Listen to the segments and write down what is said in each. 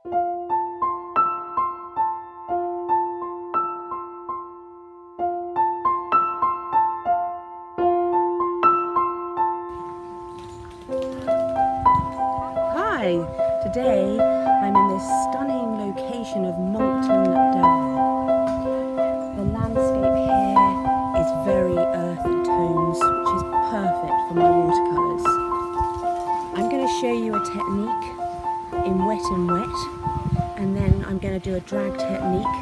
Hi! Today I'm in this stunning location of Monkton Deverill. The landscape here is very earthy tones, which is perfect for my watercolours. I'm going to show you a technique in wet and wet, and then I'm going to do a drag technique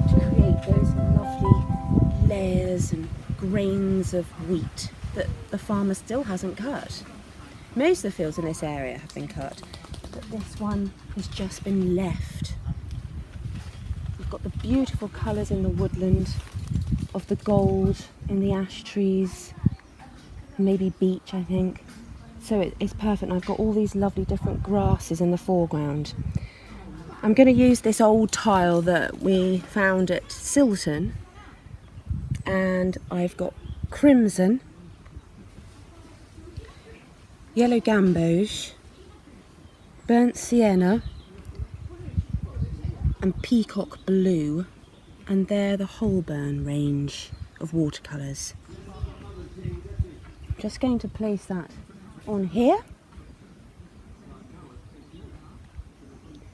to create those lovely layers and grains of wheat that the farmer still hasn't cut. Most of the fields in this area have been cut, but this one has just been left. We've got the beautiful colours in the woodland of the gold in the ash trees, maybe beech I think. So it's perfect, and I've got all these lovely different grasses in the foreground. I'm going to use this old tile that we found at Silton, and I've got crimson, yellow gamboge, burnt sienna and peacock blue, and they're the Holborn range of watercolours. I'm just going to place that on here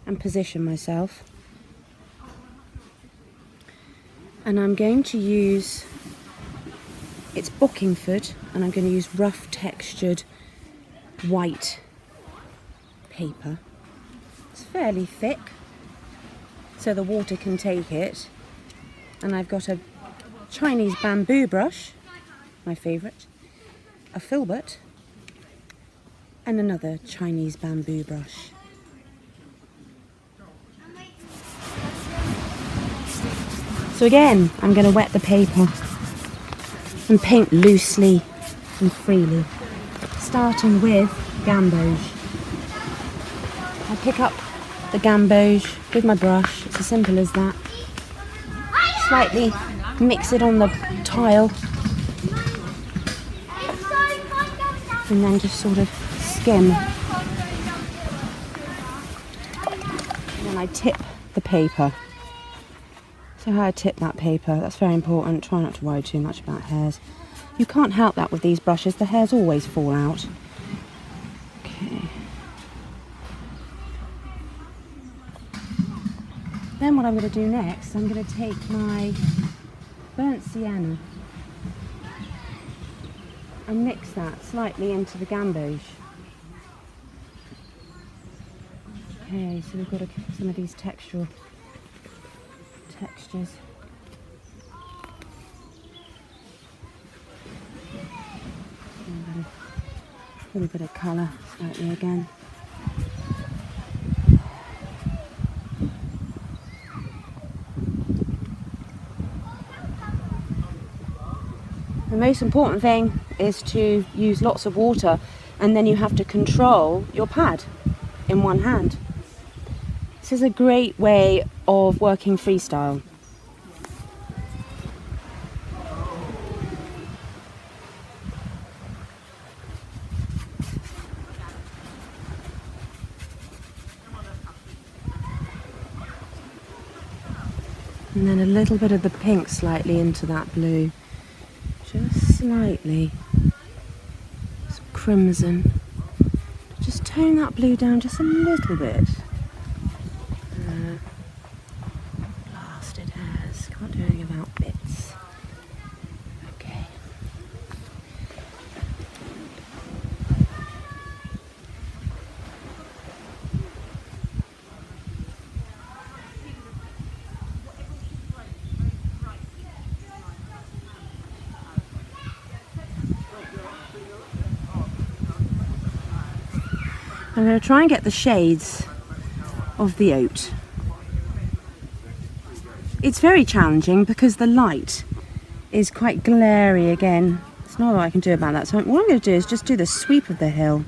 and position myself, and I'm going to use, it's Bockingford, and I'm going to use rough textured white paper. It's fairly thick so the water can take it, and I've got a Chinese bamboo brush, my favourite, a filbert and another Chinese bamboo brush. So again, I'm going to wet the paper and paint loosely and freely, starting with gamboge. I pick up the gamboge with my brush, it's as simple as that. Slightly mix it on the tile and then just sort of skim. And then I tip the paper. So how I tip that paper, that's very important. Try not to worry too much about hairs. You can't help that with these brushes, the hairs always fall out. Okay. Then what I'm going to do next, I'm going to take my burnt sienna and mix that slightly into the gamboge. Okay, so we've got some of these textures. A little bit of colour slightly again. The most important thing is to use lots of water, and then you have to control your pad in one hand. This is a great way of working freestyle. And then a little bit of the pink slightly into that blue. Just slightly. Some crimson. Just tone that blue down just a little bit. Blasted hairs. Can't do anything about bits. Okay. I'm going to try and get the shades of the oat. It's very challenging because the light is quite glary again. There's not a lot I can do about that. So what I'm going to do is just do the sweep of the hill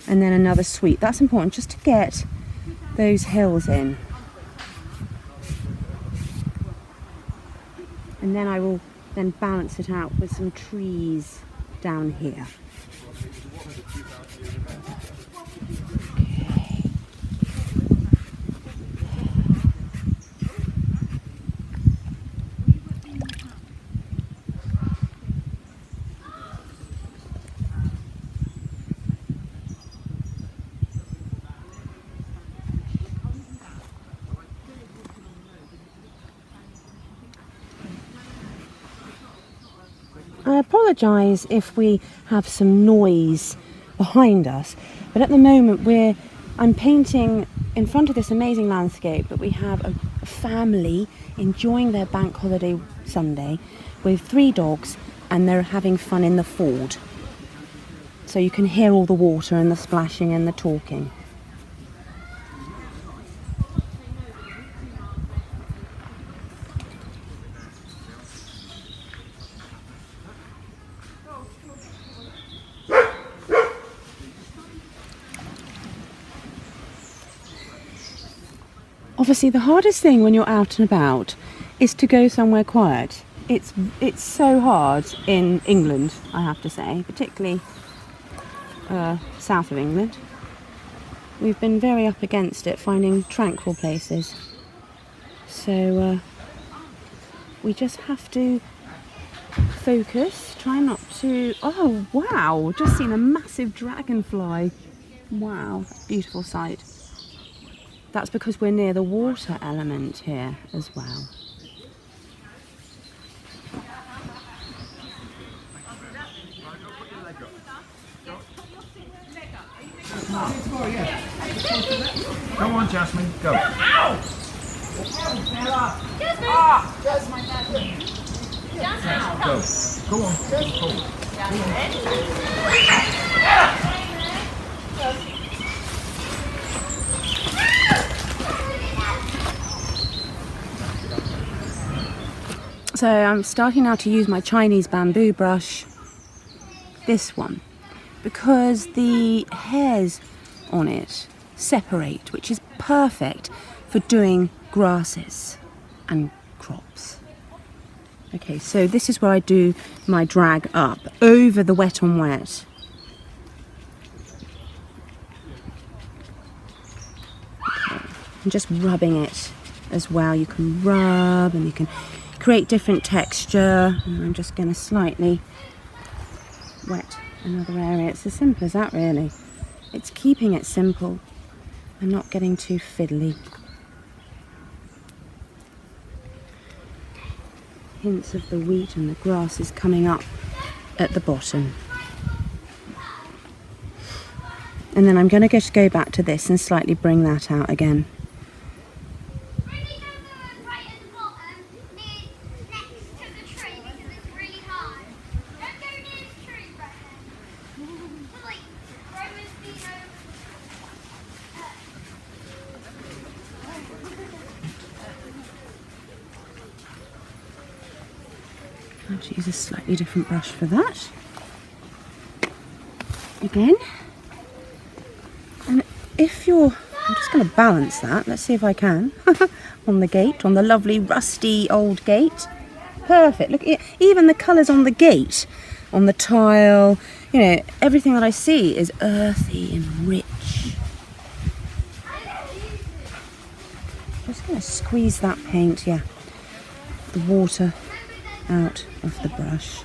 and then another sweep. That's important just to get those hills in. And then I will then balance it out with some trees down here. I apologise if we have some noise behind us, but at the moment I'm painting in front of this amazing landscape, but we have a family enjoying their bank holiday Sunday with 3 dogs, and they're having fun in the ford. So you can hear all the water and the splashing and the talking. Obviously the hardest thing when you're out and about is to go somewhere quiet. It's so hard in England, I have to say, particularly south of England. We've been very up against it, finding tranquil places. So we just have to focus, try not to... Oh wow, just seen a massive dragonfly. Wow, beautiful sight. That's because we're near the water element here as well. Come on, Jasmine, go. Ow! Jasmine! Go. Go on. Go. So I'm starting now to use my Chinese bamboo brush, this one, because the hairs on it separate, which is perfect for doing grasses and crops. Okay, so this is where I do my drag up over the wet on wet. Okay. I'm just rubbing it as well. You can rub and you can create different texture, and I'm just going to slightly wet another area. It's as simple as that, really. It's keeping it simple and not getting too fiddly. Hints of the wheat and the grass is coming up at the bottom. And then I'm going to just go back to this and slightly bring that out again. I have to use a slightly different brush for that. Again. And if you're... I'm just going to balance that. Let's see if I can. On the gate, on the lovely rusty old gate. Perfect. Look, even the colours on the gate, on the tile, you know, everything that I see is earthy and rich. Just going to squeeze that paint, yeah, the water out of the brush.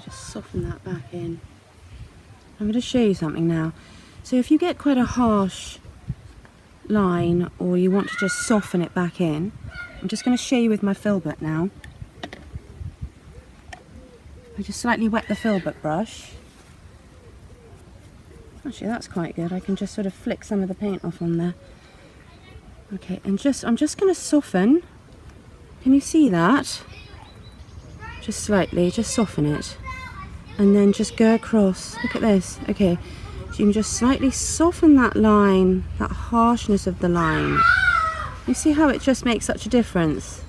Just soften that back in. I'm going to show you something now. So if you get quite a harsh line, or you want to just soften it back in, I'm just going to show you with my filbert now. I just slightly wet the filbert brush. Actually, that's quite good. I can just sort of flick some of the paint off on there. Okay, and I'm just going to soften. Can you see that? Just slightly, just soften it. And then just go across. Look at this. Okay. So you can just slightly soften that line, that harshness of the line. You see how it just makes such a difference?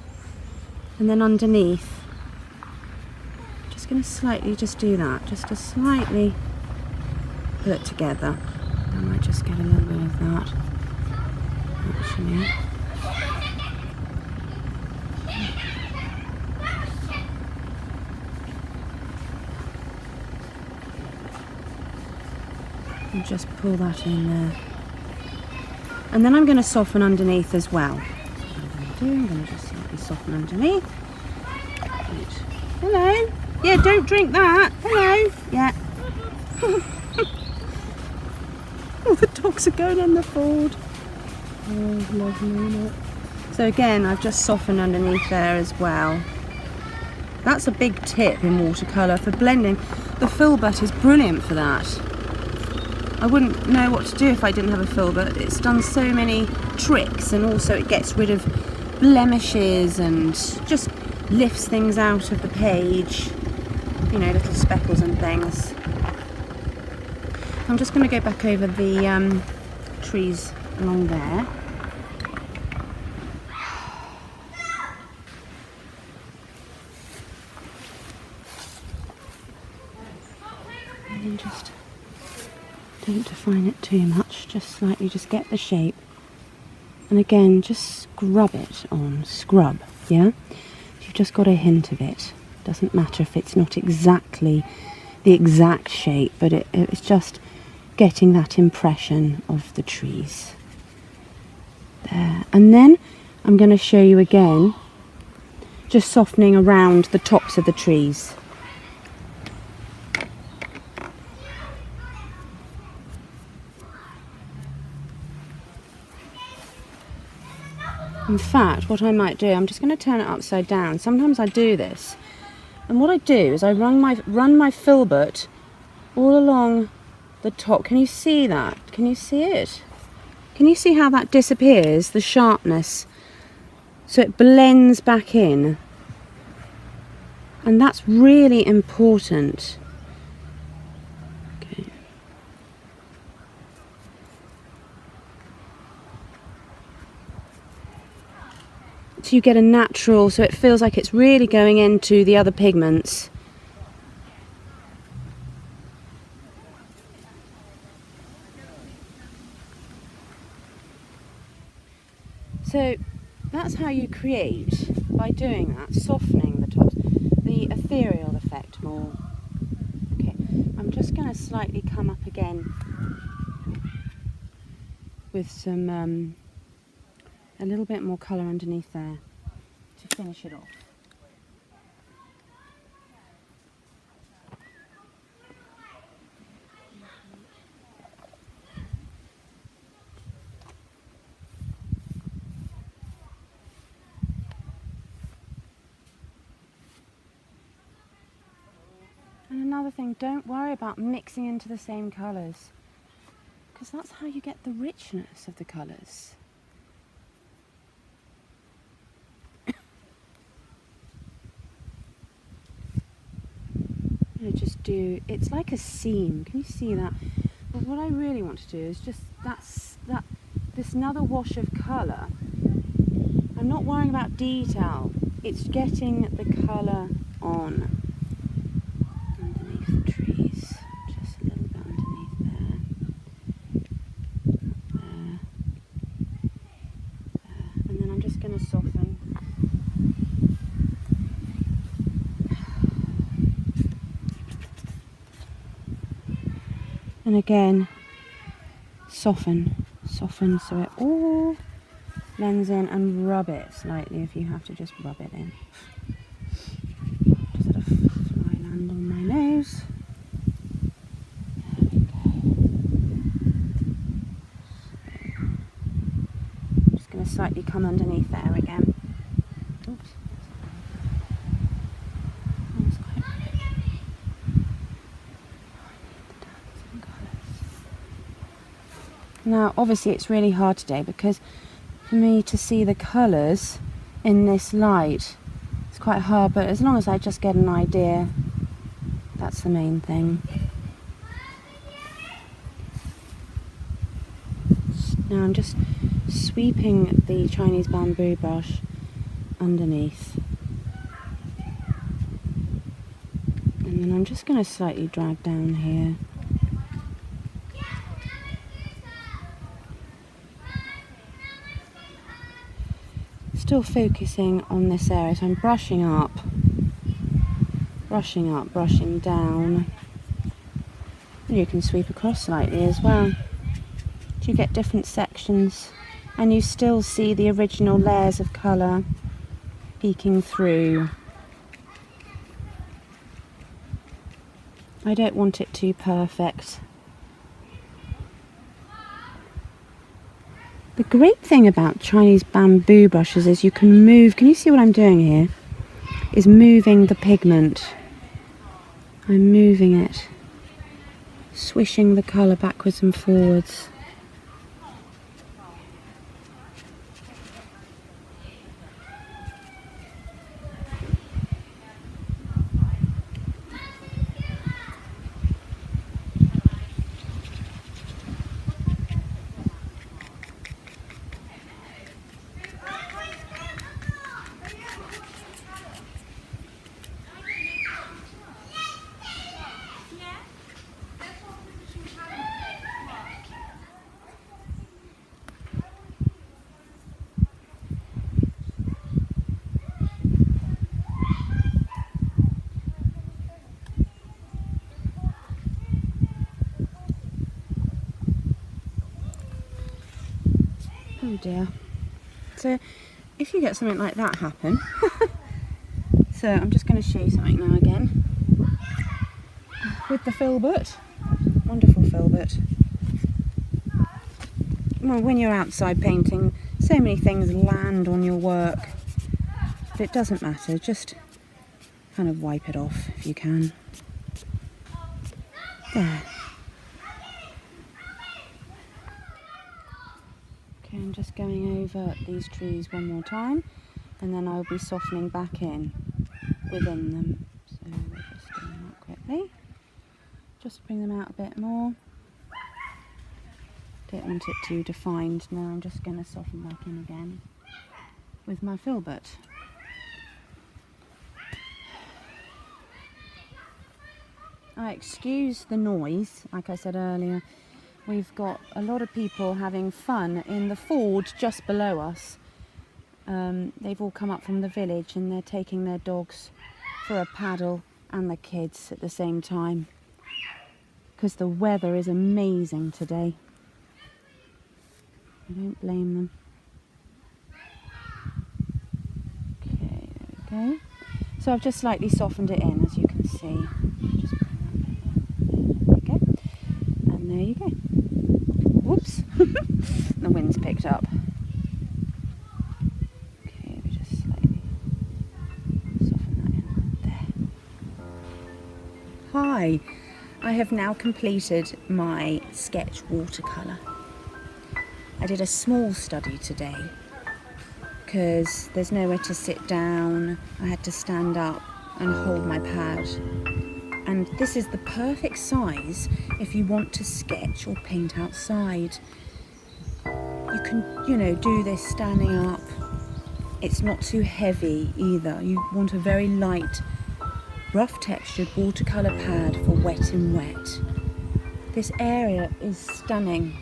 And then underneath, just going to slightly just do that, just to slightly pull it together. I might just get a little bit of that, actually. And just pull that in there. And then I'm going to soften underneath as well. I'm going to just slightly soften underneath. Right. Hello. Yeah, don't drink that. Hello. Yeah. Oh, the dogs are going in the Ford. Oh, lovely, isn't it? So again, I've just softened underneath there as well. That's a big tip in watercolour for blending. The filbert is brilliant for that. I wouldn't know what to do if I didn't have a filbert. It's done so many tricks, and also it gets rid of blemishes and just lifts things out of the page. You know, little speckles and things. I'm just going to go back over the trees along there. And then just don't define it too much, just slightly, just get the shape. And again, just scrub it on, scrub, yeah? You've just got a hint of it. Doesn't matter if it's not exactly the exact shape, but it's just getting that impression of the trees. There. And then I'm going to show you again, just softening around the tops of the trees. In fact, what I might do, I'm just going to turn it upside down. Sometimes I do this. And what I do is I run my filbert all along the top. Can you see that? Can you see it? Can you see how that disappears, the sharpness? So it blends back in. And that's really important. Okay. So you get a natural, so it feels like it's really going into the other pigments. So that's how you create, by doing that, softening the tops, the ethereal effect more. Okay, I'm just going to slightly come up again with some, a little bit more colour underneath there to finish it off. And another thing, don't worry about mixing into the same colours, because that's how you get the richness of the colours. I just do, it's like a seam, can you see that? But what I really want to do is just this another wash of colour. I'm not worrying about detail, it's getting the colour on. Underneath the trees, just a little bit underneath there. There. And then I'm just going to soften. And again, soften so it all blends in, and rub it slightly if you have to, just rub it in. Just let a fly land on my nose. There we go. So, I'm just going to slightly come underneath there again. Oops. That's quite right. Now obviously it's really hard today because for me to see the colours in this light, it's quite hard, but as long as I just get an idea, that's the main thing. Now I'm just sweeping the Chinese bamboo brush underneath, and then I'm just going to slightly drag down here. Still focusing on this area, so I'm brushing up, brushing down. And you can sweep across slightly as well. So you get different sections and you still see the original layers of colour peeking through. I don't want it too perfect. The great thing about Chinese bamboo brushes is you can move, can you see what I'm doing here? Is moving the pigment. I'm moving it, swishing the colour backwards and forwards. Oh dear. So if you get something like that happen, so I'm just going to show you something now again with the filbert, wonderful filbert. Well, when you're outside painting, so many things land on your work, but it doesn't matter, just kind of wipe it off if you can. There. Okay, I'm just going over these trees one more time, and then I'll be softening back in within them. So we're just doing that quickly. Just bring them out a bit more. Don't want it too defined. Now I'm just going to soften back in again with my filbert. I excuse the noise, like I said earlier. We've got a lot of people having fun in the ford just below us. They've all come up from the village and they're taking their dogs for a paddle and the kids at the same time, because the weather is amazing today. I don't blame them. Okay, there we go. So I've just slightly softened it in, as you can see. Just bring that bit there. There we go. And there you go. Whoops. The wind's picked up. Okay, we just slightly soften that in there. Hi. I have now completed my sketch watercolour. I did a small study today because there's nowhere to sit down. I had to stand up and hold my pad. And this is the perfect size if you want to sketch or paint outside. You can, do this standing up. It's not too heavy either. You want a very light, rough textured watercolour pad for wet and wet. This area is stunning,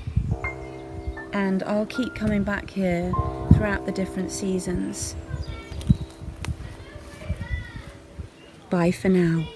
and I'll keep coming back here throughout the different seasons. Bye for now.